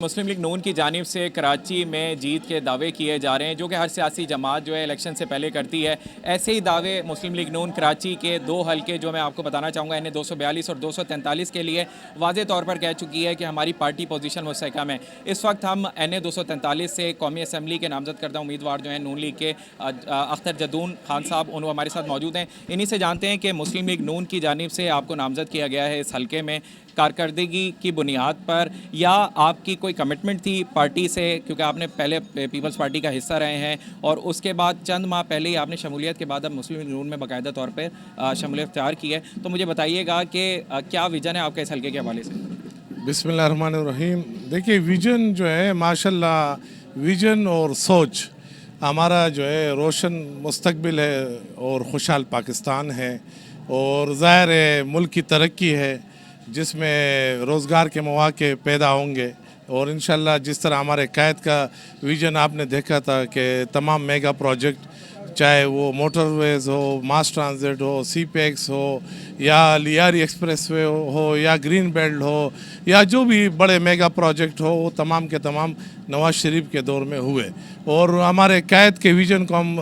مسلم league نون کی جانب سے کراچی میں جیت کے دعوے کیے جا رہے ہیں جو کہ ہر سیاسی جماعت جو ہے الیکشن سے پہلے کرتی ہے۔ ایسے ہی دعوے مسلم لیگ نون کراچی کے دو حلقے جو میں آپ کو بتانا چاہوں گا NA 242 اور 243 کے لیے واضح طور پر کہہ چکی ہے کہ ہماری پارٹی پوزیشن مستحکم ہے۔ اس وقت ہم NA 243 سے قومی اسمبلی کے نامزد کردہ امیدوار جو ہیں نون لیگ کے اختر جدون خان صاحب انہوں ہمارے ساتھ موجود ہیں۔ انہی سے جانتے ہیں کہ مسلم لیگ نون کی جانب سے آپ کو نامزد کیا گیا ہے اس حلقے میں کارکردگی کی بنیاد پر یا آپ کی کوئی کمٹمنٹ تھی پارٹی سے، کیونکہ آپ نے پہلے پیپلز پارٹی کا حصہ رہے ہیں اور اس کے بعد چند ماہ پہلے ہی آپ نے شمولیت کے بعد اب مسلم لیگ نون میں باقاعدہ طور پہ شمولیت اختیار کی ہے، تو مجھے بتائیے گا کہ کیا ویژن ہے آپ کے اس حلقے کے حوالے سے؟ بسم اللہ الرحمن الرحیم۔ دیکھیے ویژن جو ہے ماشاءاللہ ویژن اور سوچ ہمارا جو ہے روشن مستقبل ہے اور خوشحال پاکستان ہے، اور ظاہر ہے ملک کی ترقی ہے جس میں روزگار کے مواقع پیدا ہوں گے، اور انشاءاللہ جس طرح ہمارے قائد کا ویژن آپ نے دیکھا تھا کہ تمام میگا پروجیکٹ چاہے وہ موٹر ویز ہو، ماس ٹرانزٹ ہو، سی پیکس ہو، یا لیاری ایکسپریس وے ہو، یا گرین بیلٹ ہو، یا جو بھی بڑے میگا پروجیکٹ ہو، وہ تمام کے تمام نواز شریف کے دور میں ہوئے، اور ہمارے قائد کے ویژن کو ہم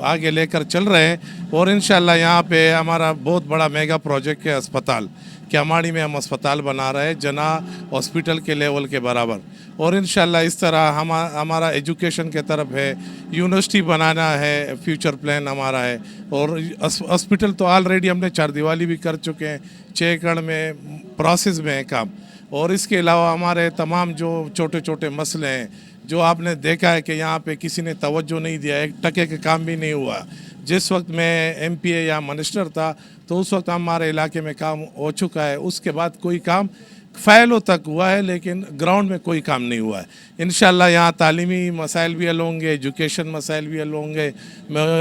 آگے لے کر چل رہے ہیں۔ اور انشاءاللہ یہاں پہ ہمارا بہت بڑا میگا پروجیکٹ ہے اسپتال کیاماڑی میں، ہم اسپتال بنا رہے ہیں جنا ہاسپٹل کے لیول کے برابر، اور انشاءاللہ اس طرح ہمارا ایجوکیشن کے طرف ہے، یونیورسٹی بنانا ہے، فیوچر پلان ہمارا ہے، اور ہاسپٹل تو آلریڈی ہم نے 4 دیوالی بھی کر چکے ہیں، 6 ایکڑ میں پروسیس میں ہے کام، اور اس کے علاوہ ہمارے تمام جو چھوٹے چھوٹے مسئلے ہیں جو آپ نے دیکھا ہے کہ یہاں پہ کسی نے توجہ نہیں دیا، 1 ٹکے کا کام بھی نہیں ہوا۔ جس وقت میں MP یا منسٹر تھا تو اس وقت ہمارے علاقے میں کام ہو چکا ہے، اس کے بعد کوئی کام فائلوں تک ہوا ہے لیکن گراؤنڈ میں کوئی کام نہیں ہوا ہے۔ انشاءاللہ یہاں تعلیمی مسائل بھی حل ہوں گے، ایجوکیشن مسائل بھی حل ہوں گے،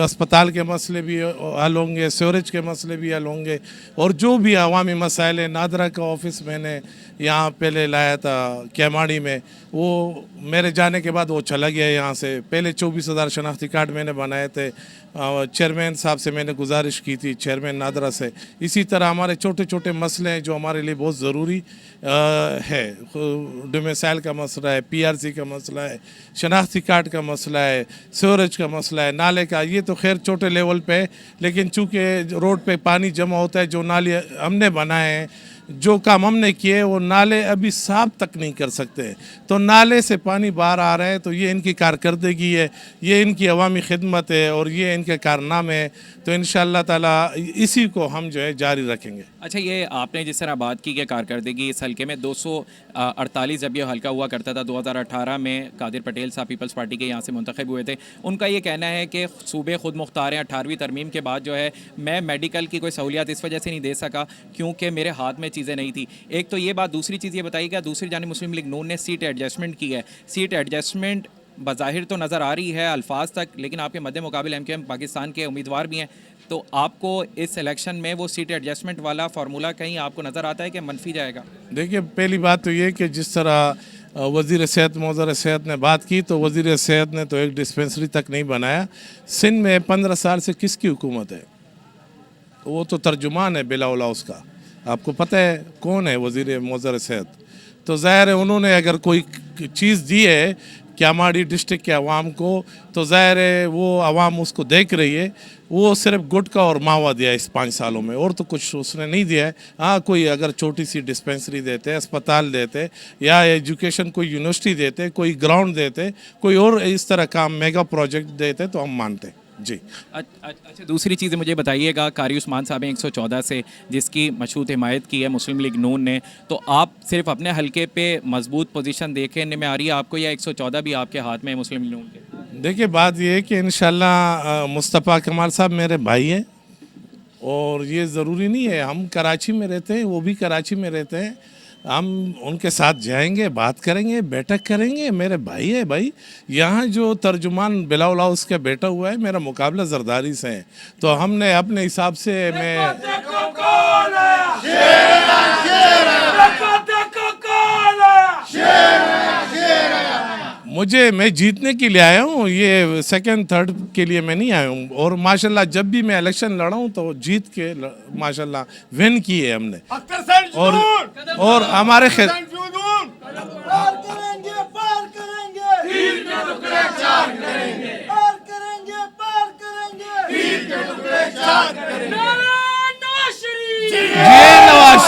اسپتال کے مسئلے بھی حل ہوں گے، سیوریج کے مسئلے بھی حل ہوں گے، اور جو بھی عوامی مسائل ہیں، نادرہ کا آفس میں نے یہاں پہلے لایا تھا کیاماڑی میں، وہ میرے جانے کے بعد وہ چلا گیا یہاں سے۔ پہلے 24,000 شناختی کارڈ میں نے بنائے تھے، چیئرمین صاحب سے میں نے گزارش کی تھی، چیئرمین نادرہ سے۔ اسی طرح ہمارے چھوٹے چھوٹے مسئلے ہیں جو ہمارے لیے بہت ضروری ہے، ڈومیسائل کا مسئلہ ہے، PRC کا مسئلہ ہے، شناختی کارڈ کا مسئلہ ہے، سیوریج کا مسئلہ ہے، نالے کا، یہ تو خیر چھوٹے لیول پہ ہے، لیکن چونکہ روڈ پہ پانی جمع ہوتا ہے، جو نالے ہم نے بنائے ہیں، جو کام ہم نے کیے وہ نالے ابھی صاف تک نہیں کر سکتے، تو نالے سے پانی باہر آ رہا ہے، تو یہ ان کی کارکردگی ہے، یہ ان کی عوامی خدمت ہے، اور یہ ان کے کارنامے ہیں، تو انشاءاللہ تعالی اسی کو ہم جو ہے جاری رکھیں گے۔ اچھا، یہ آپ نے جس طرح بات کی کہ کارکردگی اس حلقے میں 248 جب یہ حلقہ ہوا کرتا تھا 2018 میں قادر پٹیل صاحب پیپلز پارٹی کے یہاں سے منتخب ہوئے تھے، ان کا یہ کہنا ہے کہ صوبے خود مختار ہیں، 18ویں ترمیم کے بعد جو ہے میں میڈیکل کی کوئی سہولیات اس وجہ سے نہیں دے سکا کیونکہ میرے ہاتھ میں چیزیں نہیں تھیں۔ ایک تو یہ بات، دوسری چیز یہ بتائی گا، دوسری جانب مسلم لیگ نون نے سیٹ ایڈجسٹمنٹ کی ہے۔ سیٹ ایڈجسٹمنٹ بظاہر تو نظر آ رہی ہے الفاظ تک، لیکن آپ کے مد مقابل MQM پاکستان کے امیدوار بھی ہیں، تو آپ کو اس الیکشن میں وہ سیٹ ایڈجسٹمنٹ والا فارمولہ کہیں آپ کو نظر آتا ہے کہ منفی جائے گا؟ دیکھیے پہلی بات تو یہ کہ جس طرح وزیر صحت موزر صحت نے بات کی، تو وزیر صحت نے تو ایک ڈسپنسری تک نہیں بنایا۔ سندھ میں 15 سال سے کس کی حکومت ہے؟ وہ تو ترجمان ہے بلا اولا اس کا، آپ کو پتہ ہے کون ہے وزیر موزر صحت؟ تو ظاہر ہے انہوں نے اگر کوئی چیز دی ہے کیاماڑی ڈسٹرکٹ کے عوام کو، تو ظاہر ہے وہ عوام اس کو دیکھ رہی ہے۔ وہ صرف گٹکا اور ماوا دیا اس 5 سالوں میں، اور تو کچھ اس نے نہیں دیا ہے۔ ہاں کوئی اگر چھوٹی سی ڈسپنسری دیتے، اسپتال دیتے، یا ایجوکیشن کوئی یونیورسٹی دیتے، کوئی گراؤنڈ دیتے، کوئی اور اس طرح کا میگا پروجیکٹ دیتے تو ہم مانتے۔ جی اچھا، دوسری چیز مجھے بتائیے گا، قاری عثمان صاحب ہیں 114 سے، جس کی مشہور حمایت کی ہے مسلم لیگ نون نے، تو آپ صرف اپنے حلقے پہ مضبوط پوزیشن دیکھنے میں آ رہی ہے آپ کو، یا 114 بھی آپ کے ہاتھ میں ہے مسلم لیگ نون کے؟ دیکھیے بات یہ ہے کہ انشاءاللہ مصطفیٰ کمال صاحب میرے بھائی ہیں، اور یہ ضروری نہیں ہے ہم کراچی میں رہتے ہیں، وہ بھی کراچی میں رہتے ہیں، ہم ان کے ساتھ جائیں گے، بات کریں گے، بیٹھک کریں گے، میرے بھائی ہے بھائی۔ یہاں جو ترجمان بلا اولا اس کا بیٹا ہوا ہے، میرا مقابلہ زرداری سے ہے، تو ہم نے اپنے حساب سے میں جیتنے کے لیے آیا ہوں، یہ 2nd 3rd کے لیے میں نہیں آیا ہوں، اور ماشاءاللہ جب بھی میں الیکشن لڑا ہوں تو جیت کے ماشاءاللہ ون کی ہے ہم نے، اور ہمارے